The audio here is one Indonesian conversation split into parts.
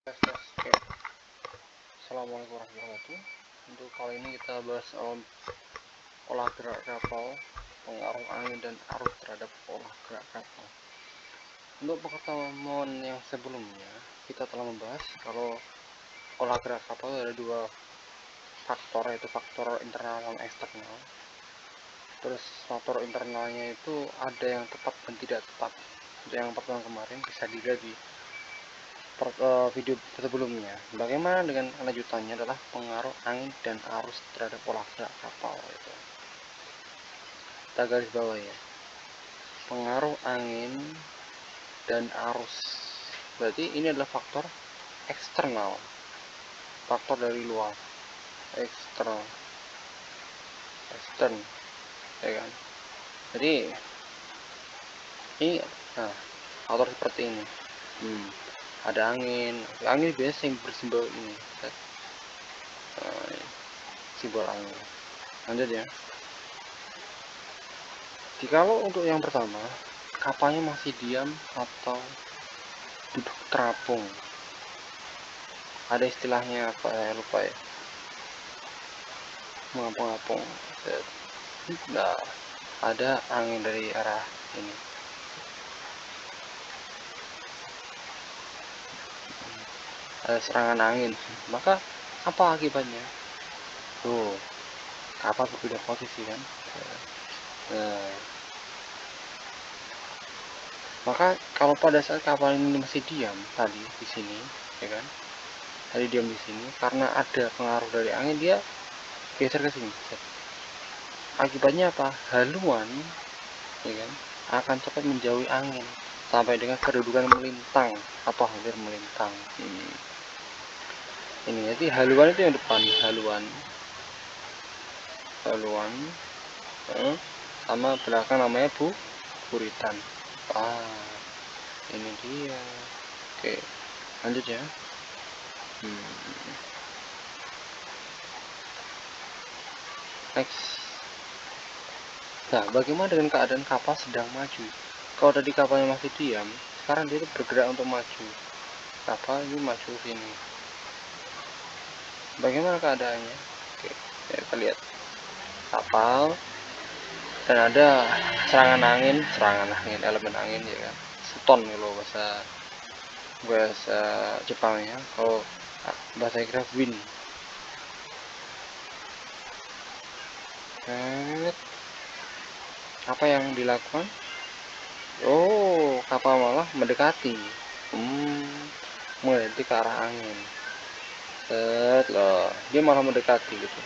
Oke. Assalamualaikum warahmatullahi wabarakatuh. Untuk kali ini kita bahas olah gerak kapal, pengaruh angin dan arus terhadap olah gerak kapal. Untuk pertemuan yang sebelumnya kita telah membahas kalau olah gerak kapal ada dua faktor, yaitu faktor internal dan eksternal. Terus faktor internalnya itu ada yang tepat dan tidak tepat. Yang pertama kemarin bisa dilihat di video sebelumnya. Bagaimana dengan lanjutannya adalah pengaruh angin dan arus terhadap olah gerak kapal itu. Kita garis bawah ya. Pengaruh angin dan arus. Berarti ini adalah faktor eksternal. Faktor dari luar. Eksternal. Extern. Ya kan? Jadi ini faktor seperti ini. Ada angin biasanya yang bersimbol ini, simbol angin. Lanjut ya. Jikalau untuk yang pertama kapalnya masih diam atau duduk terapung, ada istilahnya apa ya, lupa ya, mengapung-apung. Nah, ada angin dari arah ini, ada serangan angin, maka apa akibatnya? Tuh, kapal berbeda posisi kan. Nah, maka kalau pada saat kapal ini masih diam tadi di sini, ya kan? Tadi diam di sini karena ada pengaruh dari angin, dia geser ke sini. Akibatnya apa? Haluan, ya kan, akan cepat menjauhi angin sampai dengan kedudukan melintang atau hampir melintang. Ini jadi haluan itu yang depan, haluan sama belakang namanya buritan. Ini dia. Oke, lanjut ya. Next. Nah, bagaimana dengan keadaan kapal sedang maju? Kalau tadi kapalnya masih diam, sekarang dia bergerak untuk maju. Kapal ini maju sini. Bagaimana keadaannya? Oke, ya, kita lihat kapal dan ada serangan angin, elemen angin, ya kan, seton kalau bahasa Jepangnya. Kalau bahasa Inggris wind. Apa yang dilakukan? Kapal malah mendekati, mendekati ke arah angin. Dia malah mendekati gitu.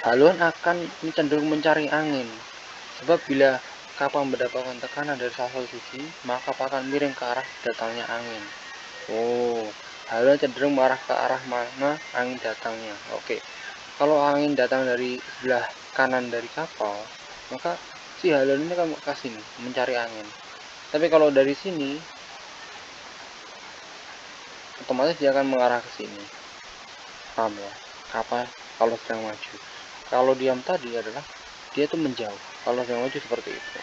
Haluan akan cenderung mencari angin, sebab bila kapal mendapatkan tekanan dari salah satu sisi, maka kapal akan miring ke arah datangnya angin. Haluan cenderung mengarah ke arah mana angin datangnya. Oke. Kalau angin datang dari sebelah kanan dari kapal, maka si haluan ini akan ke sini mencari angin. Tapi kalau dari sini, otomatis dia akan mengarah ke sini. Paham ya? Kapal kalau sedang maju. Kalau diam tadi adalah dia itu menjauh. Kalau sedang maju seperti itu.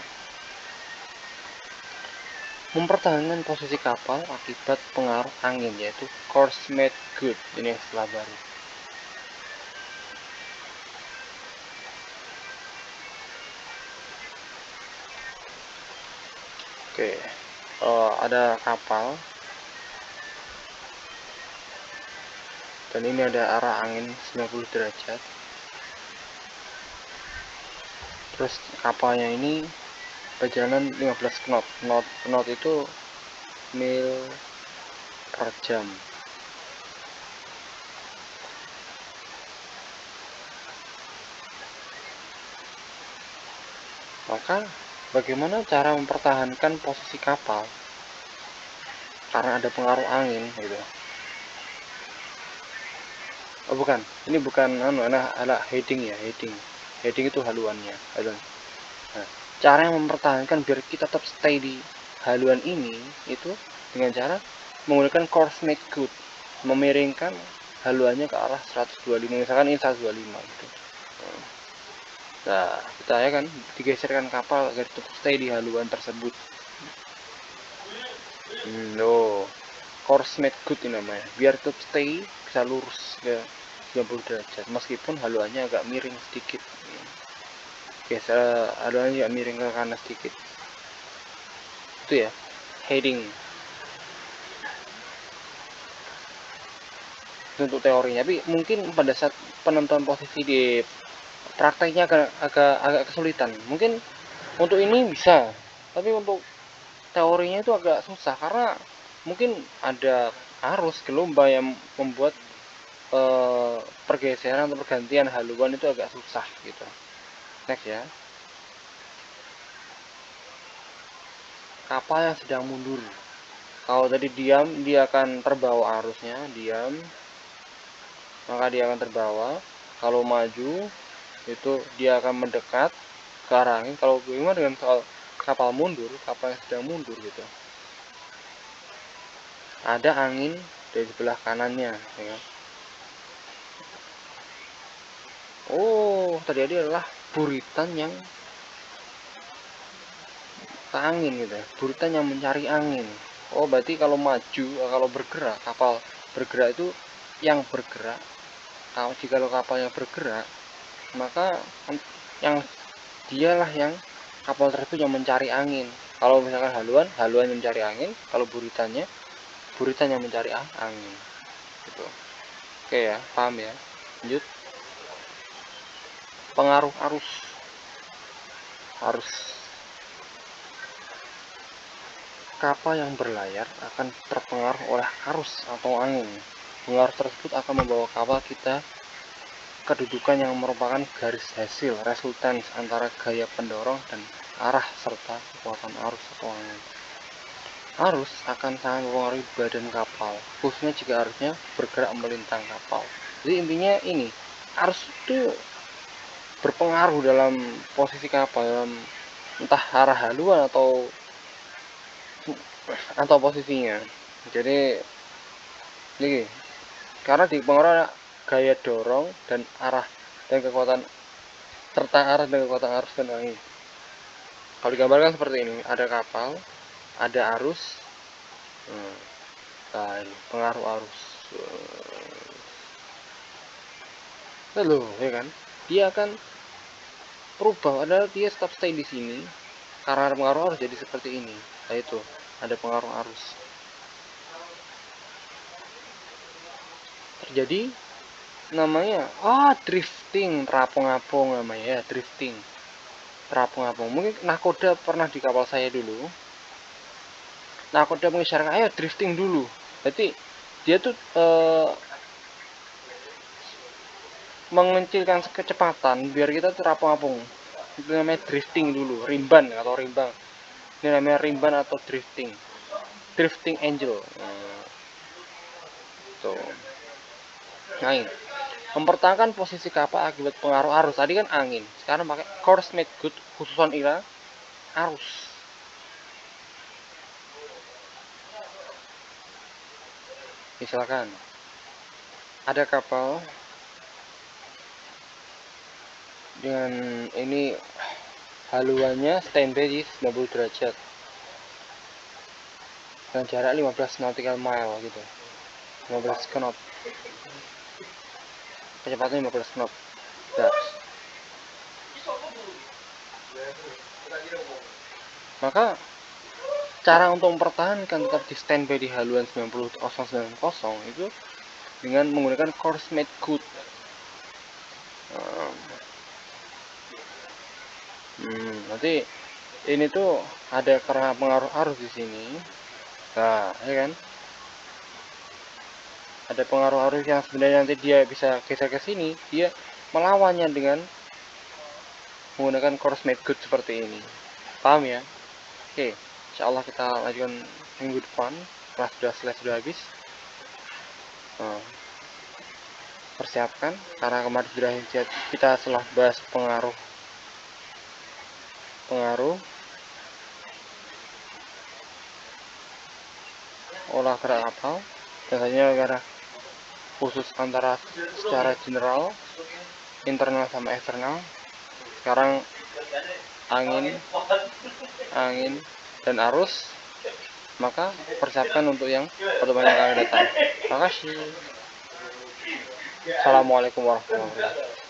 Mempertahankan posisi kapal akibat pengaruh angin, yaitu course made good. Ini istilah baru. Oke, ada kapal dan ini ada arah angin 90 derajat. Terus kapalnya ini berjalan 15 knot. Knot itu mil per jam. Maka bagaimana cara mempertahankan posisi kapal karena ada pengaruh angin gitu? Bukan, ini bukan adalah heading ya, heading itu haluannya. Nah, cara yang mempertahankan biar kita tetap stay di haluan ini itu dengan cara menggunakan course made good, memiringkan haluannya ke arah 125, misalkan ini 125 gitu. Nah, kita ya kan digeserkan kapal agar tetap stay di haluan tersebut. course made good ini namanya, biar tetap stay bisa lurus ke 90 derajat meskipun haluannya agak miring sedikit. Biasa haluannya agak miring ke kanan sedikit. Itu ya heading untuk teorinya, tapi mungkin pada saat penentuan posisi di prakteknya agak kesulitan. Mungkin untuk ini bisa, tapi untuk teorinya itu agak susah karena mungkin ada arus gelombang yang membuat pergeseran atau pergantian haluan itu agak susah gitu. Next ya, kapal yang sedang mundur. Kalau tadi diam, dia akan terbawa arusnya, diam maka dia akan terbawa. Kalau maju itu dia akan mendekat ke arah angin. Kalau bagaimana dengan soal kapal mundur, kapal yang sedang mundur gitu, ada angin dari sebelah kanannya ya kan? Oh, terjadi adalah buritan yang ke angin gitu ya, buritan yang mencari angin. Oh, berarti kalau maju, kalau bergerak, kapal bergerak itu yang bergerak. Jika kapalnya bergerak, maka yang dialah yang kapal tersebut yang mencari angin. Kalau misalkan haluan yang mencari angin. Kalau buritan yang mencari angin. Gitu. Oke ya, paham ya. Lanjut. Pengaruh arus. Kapal yang berlayar akan terpengaruh oleh arus atau angin. Pengaruh tersebut akan membawa kapal kita kedudukan yang merupakan garis hasil resultans antara gaya pendorong dan arah serta kekuatan arus atau angin. Arus akan sangat mempengaruhi badan kapal, khususnya jika arusnya bergerak melintang kapal. Jadi intinya ini, arus itu berpengaruh dalam posisi kapal, dalam entah arah haluan atau posisinya. Jadi ini karena dipengaruhi gaya dorong dan arah dan kekuatan serta arah dan kekuatan arus dan angin. Kalau digambarkan seperti ini, ada kapal, ada arus, nah ini pengaruh arus. Lalu ya kan, dia akan berubah, padahal dia tetap stay di sini karena pengaruh arus jadi seperti ini. Nah itu ada pengaruh arus. Terjadi namanya drifting, terapung-apung namanya ya, drifting, terapung-apung. Mungkin nakoda pernah di kapal saya dulu. Nakoda mengisyaratkan ayo drifting dulu. Jadi dia tuh mengecilkan kecepatan biar kita terapung-apung. Itu namanya drifting dulu, rimban atau rimbang. Ini namanya rimban atau drifting angel. Tuh. Nah, ini mempertahankan posisi kapal akibat pengaruh arus. Tadi kan angin, sekarang pakai course made good, khususan ira arus. Misalkan ada kapal dengan ini haluannya standby di 90 derajat dengan jarak 15 nautical mile gitu, 15 knot, kecepatan 15 knot. Nah, maka cara untuk mempertahankan tetap di standby di haluan 90 itu dengan menggunakan course made good. Nanti ini tuh ada karena pengaruh arus di sini. Nah, ya kan? Ada pengaruh arus yang sebenarnya nanti dia bisa geser ke sini, dia melawannya dengan menggunakan course made good seperti ini. Paham ya? Oke, insyaallah kita lanjutkan minggu depan. Kelas sudah habis. Persiapkan karena kemarin sudah kita telah bahas pengaruh olah gerak kapal, biasanya karena khusus antara secara general, internal sama eksternal. Sekarang angin dan arus. maka persiapkan untuk yang pertemuan yang akan datang. Terima kasih. Assalamualaikum warahmatullahi wabarakatuh.